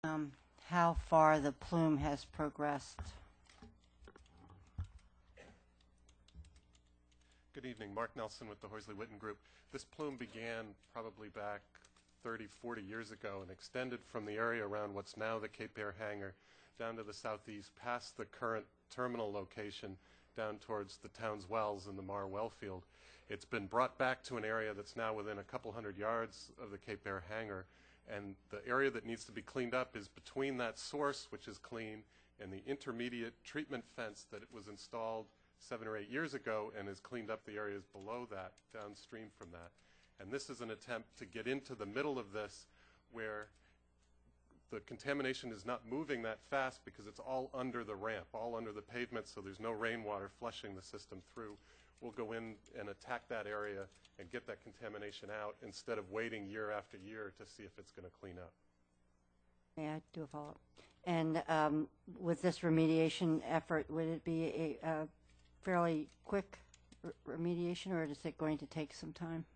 How far the plume has progressed. Good evening. Mark Nelson with the Horsley-Whitten Group. This plume began probably back 30, 40 years ago and extended from the area around what's now the Cape Air hangar down to the southeast, past the current terminal location, down towards the town's wells in the Mahar Wellfield. It's been brought back to an area that's now within a couple hundred yards of the Cape Air hangar, and the area that needs to be cleaned up is between that source, which is clean, and the intermediate treatment fence that was installed 7 or 8 years ago and has cleaned up the areas below that, downstream from that. And this is an attempt to get into the middle of this where the contamination is not moving that fast because it's all under the ramp, all under the pavement, so there's no rainwater flushing the system through. We'll go in and attack that area and get that contamination out instead of waiting year after year to see if it's going to clean up. May I do a follow-up? And with this remediation effort, would it be a fairly quick remediation, or is it going to take some time?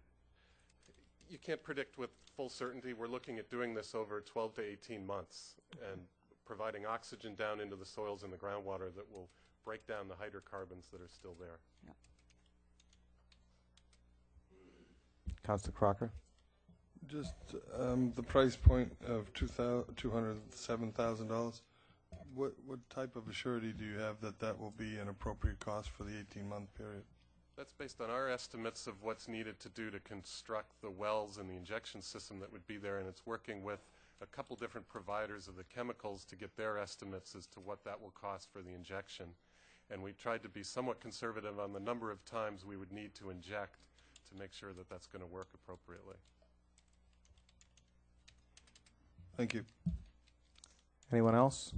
You can't predict with full certainty. We're looking at doing this over 12 to 18 months and providing oxygen down into the soils and the groundwater that will break down the hydrocarbons that are still there. Yep. Councilor Crocker. Just the price point of $207,000. What type of surety do you have that that will be an appropriate cost for the 18-month period? That's based on our estimates of what's needed to do to construct the wells and the injection system that would be there, and it's working with a couple different providers of the chemicals to get their estimates as to what that will cost for the injection. And we tried to be somewhat conservative on the number of times we would need to inject to make sure that that's going to work appropriately. Thank you. Anyone else?